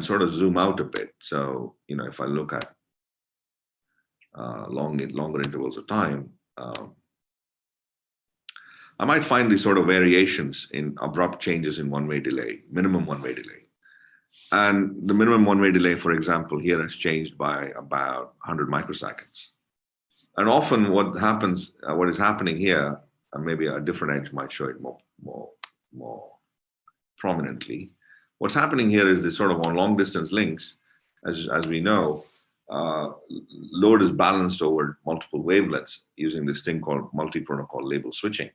sort of zoom out a bit. So, if I look at longer intervals of time, I might find these sort of variations in abrupt changes in one-way delay, minimum one-way delay. And the minimum one-way delay, for example, here has changed by about 100 microseconds. And often what is happening here, and maybe a different edge might show it more prominently. What's happening here is this sort of on long distance links, as we know, load is balanced over multiple wavelengths using this thing called multi-protocol label switching.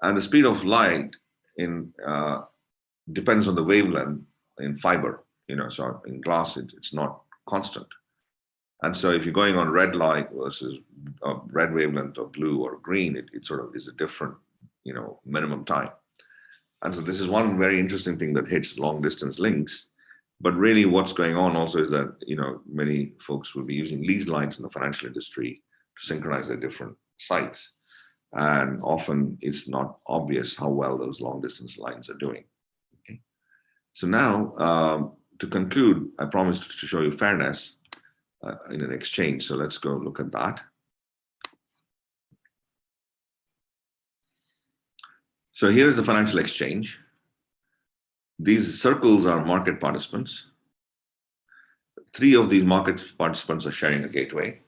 And the speed of light depends on the wavelength in fiber, so in glass, it's not constant. And so if you're going on red light versus red wavelength or blue or green, it sort of is a different, minimum time. And so this is one very interesting thing that hits long distance links, But really what's going on also is that, many folks will be using lease lines in the financial industry to synchronize their different sites. And often it's not obvious how well those long distance lines are doing. Okay. So now, to conclude, I promised to show you fairness in an exchange. So let's go look at that. So here's the financial exchange. These circles are market participants. 3 of these market participants are sharing a gateway.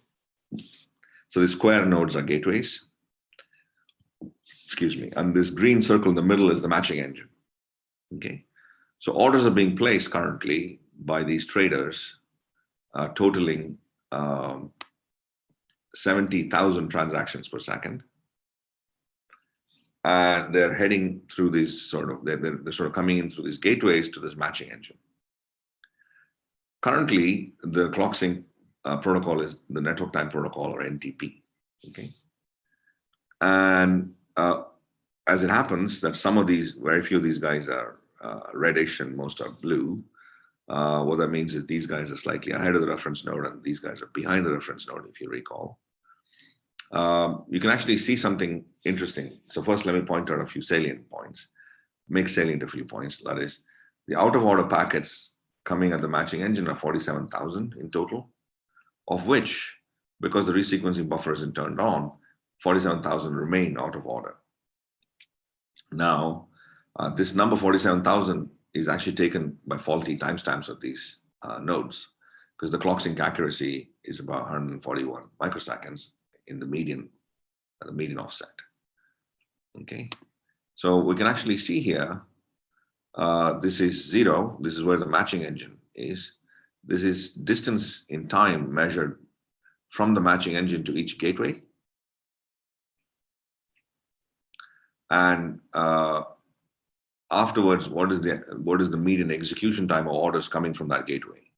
So the square nodes are gateways. Excuse me. And this green circle in the middle is the matching engine. Okay. So orders are being placed currently by these traders, totaling 70,000 transactions per second. And they're heading through these they're sort of coming in through these gateways to this matching engine. Currently, the clock sync protocol is the network time protocol, or NTP. Okay. And as it happens that very few of these guys are reddish and most are blue. What that means is these guys are slightly ahead of the reference node and these guys are behind the reference node, if you recall. You can actually see something interesting. So first, let me point out a few salient points, make salient a few points. That is, the out of order packets coming at the matching engine are 47,000 in total, of which, because the resequencing buffer isn't turned on, 47,000 remain out of order. Now, this number 47,000 is actually taken by faulty timestamps of these nodes, because the clock sync accuracy is about 141 microseconds in the median offset. Okay, so we can actually see here, this is 0. This is where the matching engine is. This is distance in time measured from the matching engine to each gateway. And afterwards, what is the median execution time of orders coming from that gateway?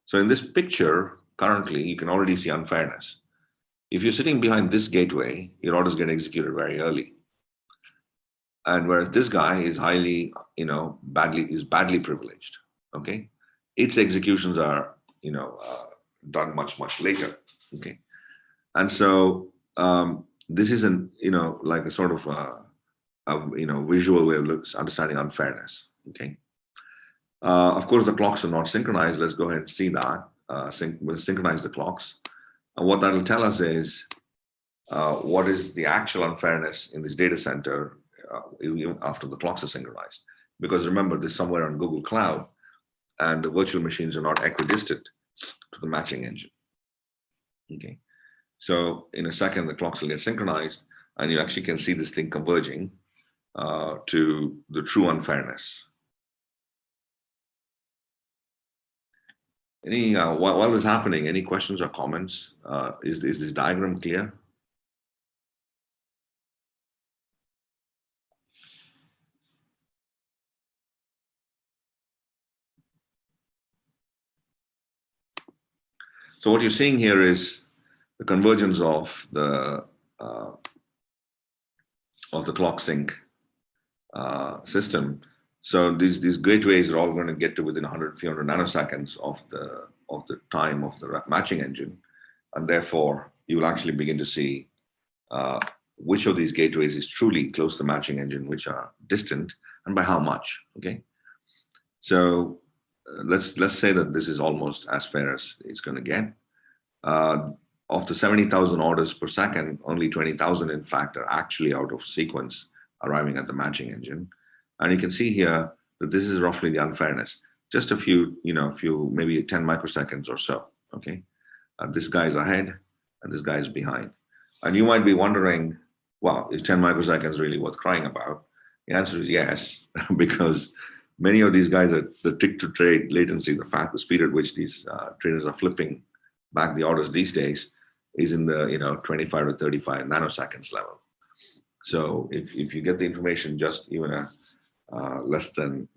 So in this picture, currently, you can already see unfairness. If you're sitting behind this gateway, your orders get executed very early. And whereas this guy is badly privileged, okay? Its executions are, done much, much later, okay? And so this is like a sort of visual way of understanding unfairness, okay? Of course, the clocks are not synchronized. Let's go ahead and see that. We'll synchronize the clocks. And what that'll tell us is what is the actual unfairness in this data center even after the clocks are synchronized. Because remember, this is somewhere on Google Cloud, and the virtual machines are not equidistant to the matching engine. Okay, so in a second, the clocks will get synchronized, and you actually can see this thing converging to the true unfairness. While this is happening, any questions or comments? Is this diagram clear? So what you're seeing here is the convergence of the clock sync system. So these gateways are all going to get to within 100, 300 nanoseconds of the time of the matching engine, and therefore you will actually begin to see which of these gateways is truly close to the matching engine, which are distant, and by how much. Okay, so let's say that this is almost as fair as it's going to get. Of the 70,000 orders per second, only 20,000 in fact are actually out of sequence arriving at the matching engine. And you can see here that this is roughly the unfairness. Just a few, maybe 10 microseconds or so, okay? This guy's ahead and this guy's behind. And you might be wondering, well, is 10 microseconds really worth crying about? The answer is yes, because many of these guys are the tick-to-trade latency, the speed at which these traders are flipping back the orders these days is in the 25 to 35 nanoseconds level. So if you get the information just even less than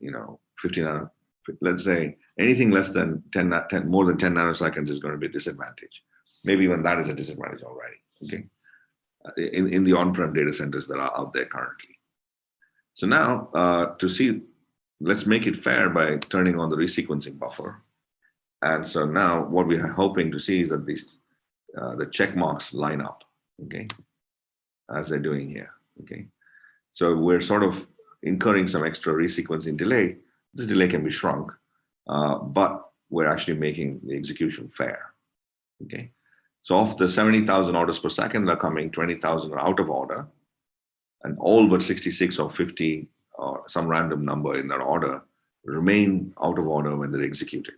15, let's say anything less than 10, more than 10 nanoseconds is going to be a disadvantage. Maybe even that is a disadvantage already. Okay, in the on-prem data centers that are out there currently. So now to see let's make it fair by turning on the resequencing buffer. And so now what we are hoping to see is that these the check marks line up, okay, as they're doing here, okay. So we're sort of incurring some extra resequencing delay. This delay can be shrunk, but we're actually making the execution fair, okay. So of the 70,000 orders per second that are coming, 20,000 are out of order, and all but 66 or 50 or some random number in that order remain out of order when they're executed.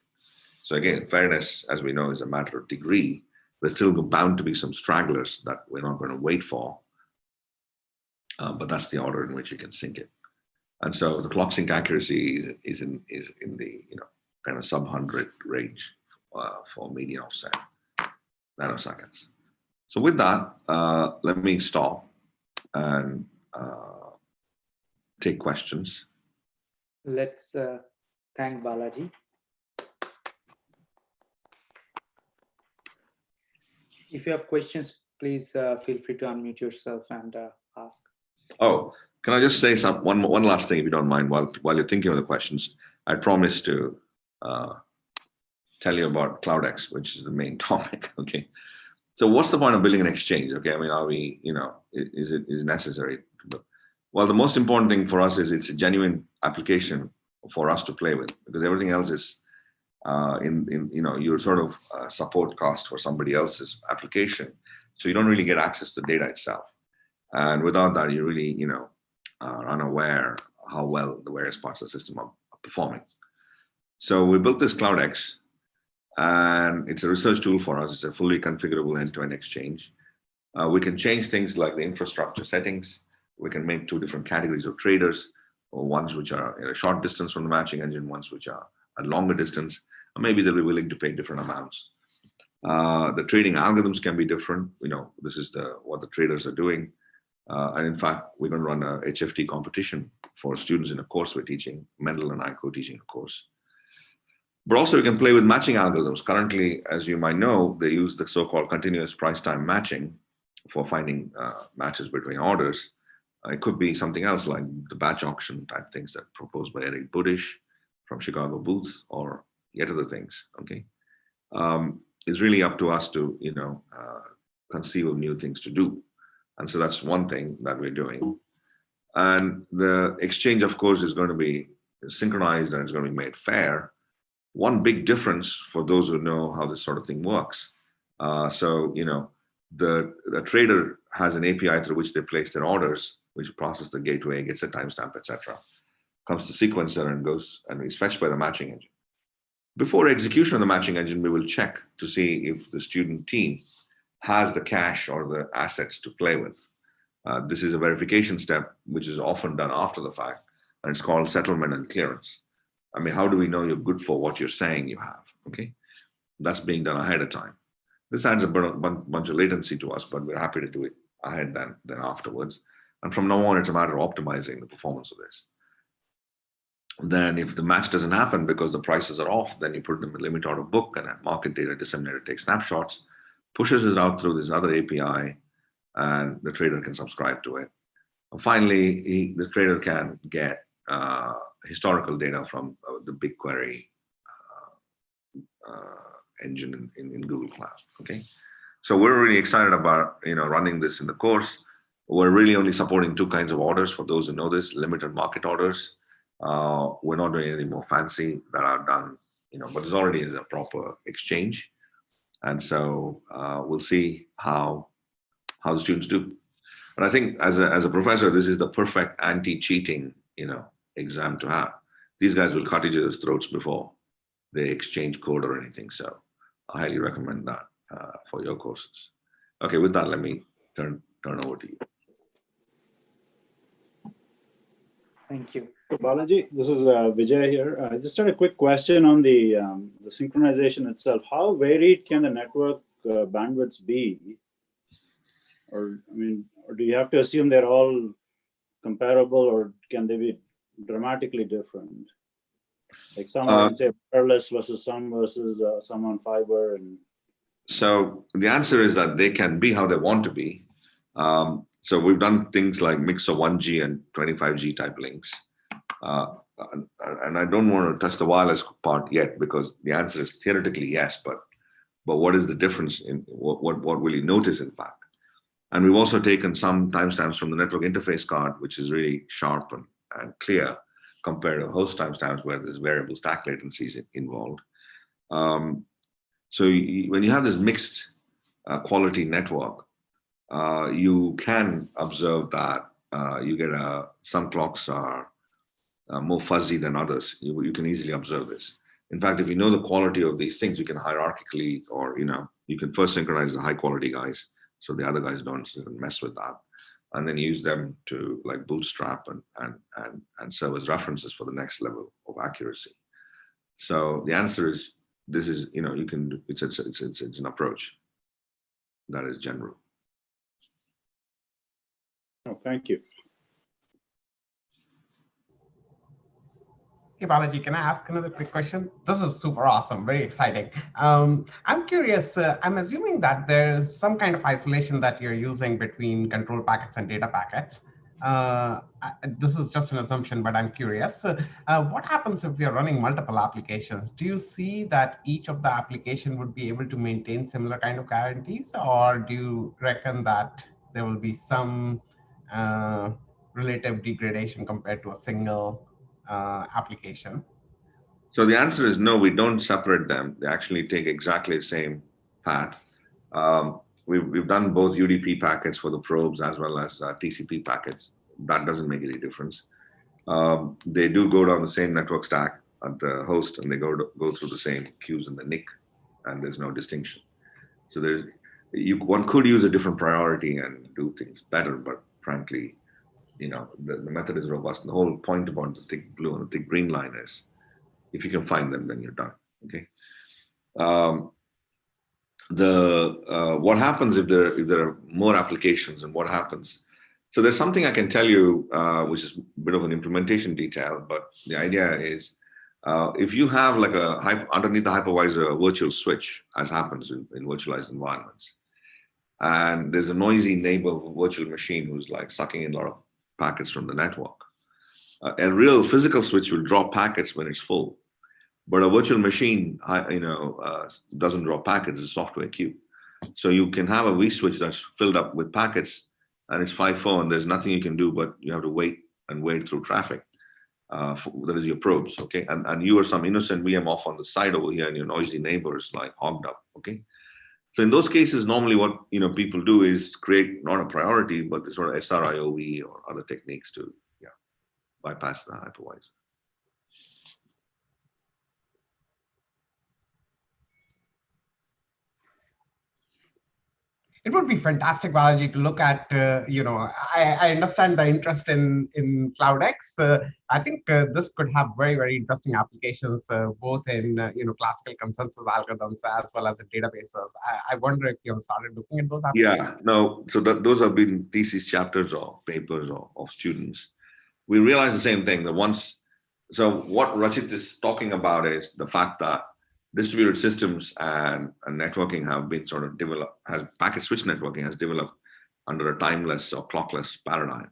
So again, fairness, as we know, is a matter of degree. There's still bound to be some stragglers that we're not going to wait for, but that's the order in which you can sync it. And so the clock sync accuracy is in the kind of sub 100 range for median offset nanoseconds. So with that, let me stop and take questions. Let's thank Balaji. If you have questions, please feel free to unmute yourself and ask. Oh, can I just say one last thing, if you don't mind, while you're thinking of the questions? I promised to tell you about CloudEx, which is the main topic. Okay, so what's the point of building an exchange? Okay, I mean, are we, is it necessary? Well, the most important thing for us is it's a genuine application for us to play with, because everything else is you're sort of support cost for somebody else's application, so you don't really get access to the data itself. And without that, you really, are unaware how well the various parts of the system are performing. So we built this CloudEx, and it's a research tool for us. It's a fully configurable end-to-end exchange. We can change things like the infrastructure settings. We can make 2 different categories of traders, or ones which are at a short distance from the matching engine, ones which are at longer distance, and maybe they'll be willing to pay different amounts. The trading algorithms can be different. This is what the traders are doing. And in fact, we're going to run a HFT competition for students in a course we're teaching. Mendel and I co-teaching a course. But also, you can play with matching algorithms. Currently, as you might know, they use the so-called continuous price time matching for finding matches between orders. It could be something else like the batch auction type things that are proposed by Eric Budish from Chicago Booth, or yet other things. Okay, it's really up to us to conceive of new things to do. And so that's one thing that we're doing. And the exchange, of course, is going to be synchronized and it's going to be made fair. One big difference for those who know how this sort of thing works. The trader has an API through which they place their orders, which processes the gateway, gets a timestamp, etc. Comes to sequencer and goes and is fetched by the matching engine. Before execution of the matching engine, we will check to see if the student team has the cash or the assets to play with. This is a verification step, which is often done after the fact, and it's called settlement and clearance. I mean, how do we know you're good for what you're saying you have? Okay, that's being done ahead of time. This adds a bunch of latency to us, but we're happy to do it ahead than afterwards. And from now on, it's a matter of optimizing the performance of this. Then if the match doesn't happen because the prices are off, then you put them in limit order book, and a market data disseminator takes snapshots, pushes it out through this other API, and the trader can subscribe to it. And finally, the trader can get historical data from the BigQuery engine in Google Cloud. Okay, so we're really excited about running this in the course. We're really only supporting 2 kinds of orders for those who know this: limited market orders. We're not doing anything more fancy that are done, but there's already a proper exchange. And so we'll see how the students do. But I think as a professor, this is the perfect anti-cheating, exam to have. These guys will cut each other's throats before they exchange code or anything. So I highly recommend that for your courses. Okay, with that, let me turn over to you. Thank you. So Balaji, this is Vijay here. I just had a quick question on the synchronization itself. How varied can the network bandwidths be? Or do you have to assume they're all comparable, or can they be dramatically different? Like some can say wireless versus some on fiber. So the answer is that they can be how they want to be. So we've done things like mix of 1G and 25G type links. and I don't want to touch the wireless part yet because the answer is theoretically yes, but what is the difference in what will you notice in fact? And we've also taken some timestamps from the network interface card, which is really sharp and clear compared to host timestamps where there's variable stack latencies involved. So when you have this mixed quality network, you can observe that you get some clocks are more fuzzy than others. You can easily observe this. In fact, if you know the quality of these things, you can hierarchically, or you can first synchronize the high quality guys so the other guys don't mess with that, and then use them to like bootstrap and serve as references for the next level of accuracy. So the answer is this is you can it's an approach that is general. Oh, thank you. Hey, Balaji, can I ask another quick question? This is super awesome, very exciting. I'm curious, I'm assuming that there's some kind of isolation that you're using between control packets and data packets. This is just an assumption, but I'm curious. What happens if you're running multiple applications? Do you see that each of the application would be able to maintain similar kind of guarantees, or do you reckon that there will be some relative degradation compared to a single application? So the answer is no, we don't separate them. They actually take exactly the same path. We've done both UDP packets for the probes as well as TCP packets. That doesn't make any difference. They do go down the same network stack at the host, and they go through the same queues in the NIC, and there's no distinction. So one could use a different priority and do things better, but frankly, the method is robust. And the whole point about the thick blue and the thick green line is, if you can find them, then you're done. Okay. What happens if there are more applications, and what happens? So there's something I can tell you, which is a bit of an implementation detail, but the idea is, if you have like underneath the hypervisor a virtual switch, as happens in virtualized environments, and there's a noisy neighbor virtual machine who's like sucking in a lot of packets from the network. A real physical switch will draw packets when it's full, but a virtual machine, doesn't draw packets. It's a software queue. So you can have a vSwitch that's filled up with packets, and it's FIFO, and there's nothing you can do, but you have to wait through traffic. That is your probes, okay? And you are some innocent VM off on the side over here, and your noisy neighbor is like hogged up, okay? So in those cases, normally what people do is create not a priority, but the sort of SRIOV or other techniques to bypass the hypervisor. It would be fantastic, Balaji, to look at, I understand the interest in CloudEx. I think this could have very, very interesting applications, both in, classical consensus algorithms as well as in databases. I wonder if you have started looking at those applications. Yeah, no, so those have been thesis chapters or papers of students. We realize the same thing, that so what Rachit is talking about is the fact that distributed systems and networking have been sort of developed, packet switch networking has developed under a timeless or clockless paradigm.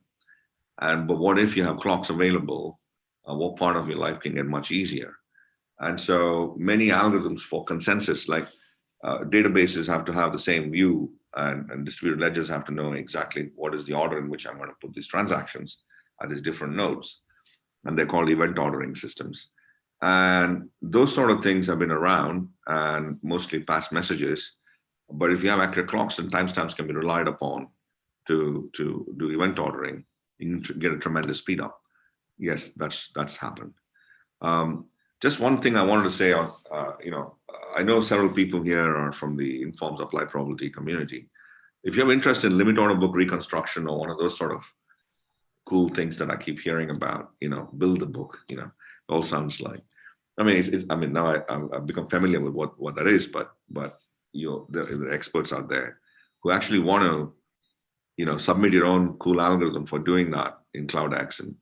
But what if you have clocks available? What part of your life can get much easier? And so many algorithms for consensus, like databases have to have the same view, and distributed ledgers have to know exactly what is the order in which I'm going to put these transactions at these different nodes. And they're called event ordering systems. And those sort of things have been around and mostly pass messages. But if you have accurate clocks, and timestamps can be relied upon to do event ordering, you can get a tremendous speed up. Yes, that's happened. Just one thing I wanted to say on, I know several people here are from the informed applied probability community. If you have interest in limit order book reconstruction or one of those sort of cool things that I keep hearing about, build a book, it all sounds like, now I've become familiar with what that is, but the experts out there who actually want to, submit your own cool algorithm for doing that in CloudEx, and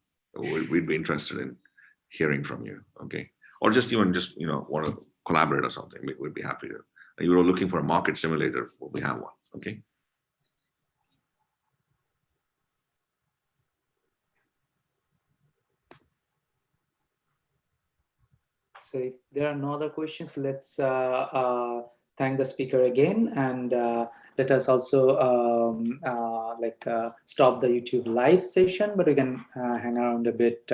we'd be interested in hearing from you, okay? Or just want to collaborate or something, we'd be happy to. And you're looking for a market simulator, well, we have one, okay? So if there are no other questions, let's thank the speaker again, and let us also stop the YouTube live session, but we can hang around a bit